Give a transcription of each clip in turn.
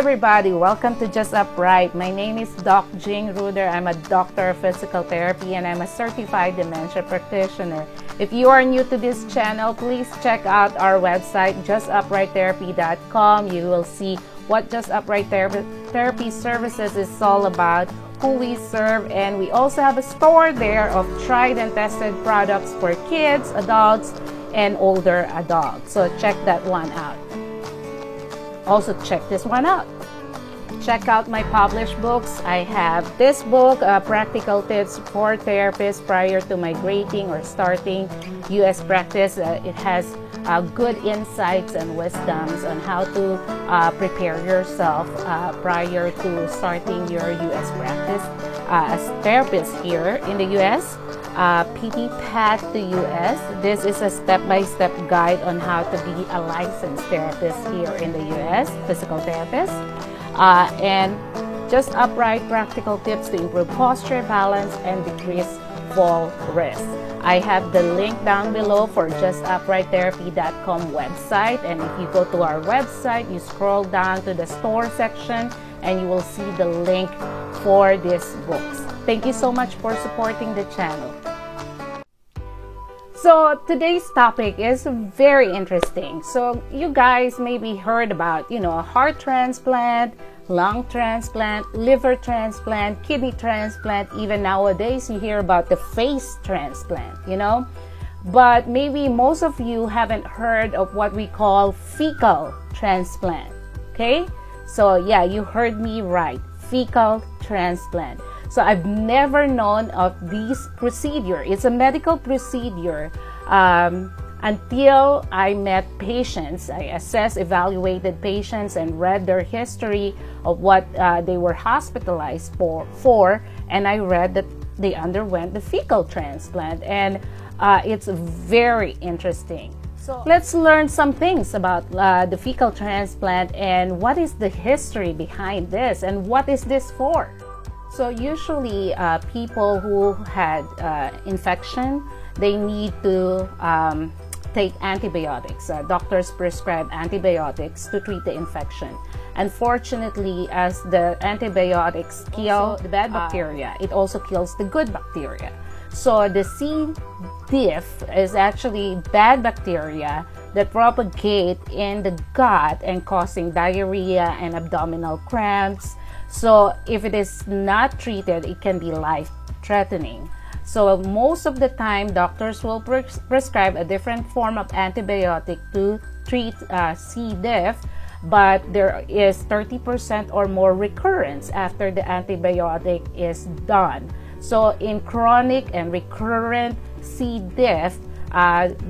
everybody, welcome to Just Upright. My name is Doc Jing Ruder. I'm a doctor of physical therapy and I'm a certified dementia practitioner. If you are new to this channel, please check out our website, justuprighttherapy.com. You will see what Just Upright Therapy Services is all about, who we serve, and we also have a store there of tried and tested products for kids, adults, and older adults. So check that one out. Also check this one out. Check out my published books. I have this book, Practical Tips for Therapists Prior to Migrating or Starting U.S. Practice. It has good insights and wisdoms on how to prepare yourself prior to starting your U.S. practice as therapist here in the U.S. PT Path to U.S. This is a step-by-step guide on how to be a licensed therapist here in the U.S., physical therapist. And Just Upright Practical Tips to improve posture, balance, and decrease fall risk. I have the link down below for justuprighttherapy.com website, and if you go to our website, you scroll down to the store section and you will see the link for these books. Thank you so much for supporting the channel. So today's topic is very interesting. So you guys maybe heard about, a heart transplant, lung transplant, liver transplant, kidney transplant. Even nowadays you hear about the face transplant, But maybe most of you haven't heard of what we call fecal transplant, okay? So yeah, you heard me right, fecal transplant. So I've never known of this procedure. It's a medical procedure until I met patients. I assessed, evaluated patients, and read their history of what they were hospitalized for, and I read that they underwent the fecal transplant, and it's very interesting. So let's learn some things about the fecal transplant and what is the history behind this and what is this for. So usually people who had infection, they need to take antibiotics. Doctors prescribe antibiotics to treat the infection. Unfortunately, as the antibiotics kill the bad bacteria, it also kills the good bacteria. So the C. diff is actually bad bacteria that propagate in the gut and causing diarrhea and abdominal cramps. So if it is not treated, it can be life-threatening. So most of the time, doctors will prescribe a different form of antibiotic to treat C. diff, but there is 30% or more recurrence after the antibiotic is done. So in chronic and recurrent C. diff,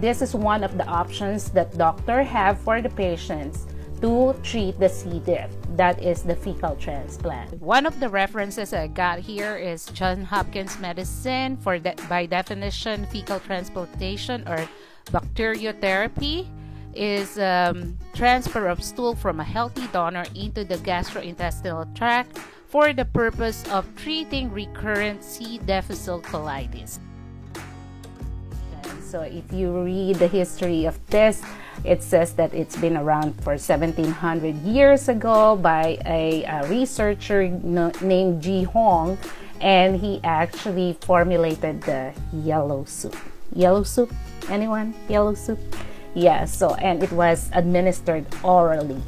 this is one of the options that doctors have for the patients to treat the C. diff. That is the fecal transplant. One of the references I got here is Johns Hopkins Medicine. By definition, fecal transplantation or bacteriotherapy is transfer of stool from a healthy donor into the gastrointestinal tract for the purpose of treating recurrent C. difficile colitis. So if you read the history of this, it says that it's been around for 1700 years ago by a researcher named Ji Hong, and he actually formulated the yellow soup. Yellow soup? Anyone? Yellow soup? Yeah, and it was administered orally.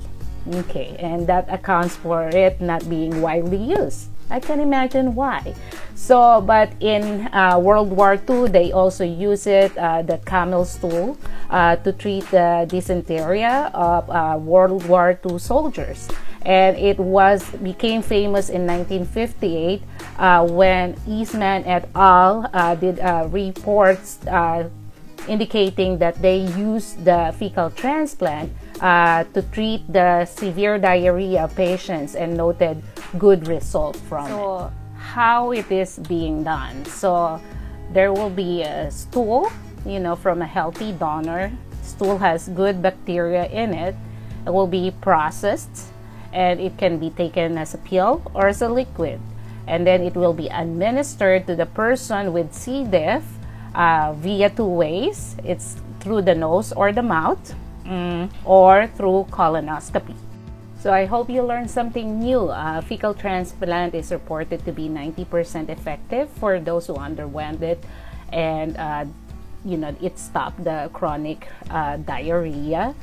Okay, and that accounts for it not being widely used. I can imagine why. So, but in World War II, they also use it, the camel stool, to treat the dysentery of World War II soldiers. And it became famous in 1958 when Eastman et al. Did reports indicating that they used the fecal transplant to treat the severe diarrhea patients and noted good result from it. So how it is being done? So there will be a stool, from a healthy donor. Stool has good bacteria in it. It will be processed and it can be taken as a pill or as a liquid. And then it will be administered to the person with C. diff via two ways. It's through the nose or the mouth or through colonoscopy. So I hope you learned something new. Fecal transplant is reported to be 90% effective for those who underwent it, and it stopped the chronic diarrhea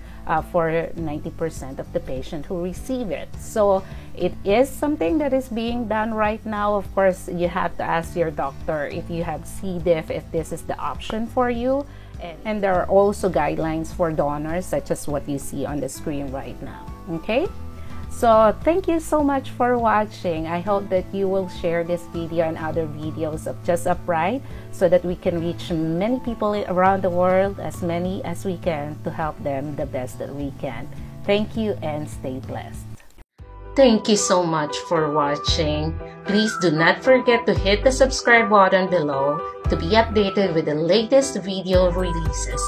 for 90% of the patient who receive it. So it is something that is being done right now. Of course, you have to ask your doctor if you have C. diff, if this is the option for you. And there are also guidelines for donors, such as what you see on the screen right now. Okay? So thank you so much for watching. I hope that you will share this video and other videos of Just Upright so that we can reach many people around the world, as many as we can, to help them the best that we can. Thank you and stay blessed. Thank you so much for watching. Please do not forget to hit the subscribe button below to be updated with the latest video releases.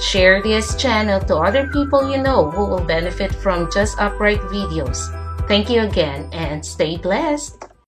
Share this channel to other people you know who will benefit from Just Upright videos. Thank you again and stay blessed.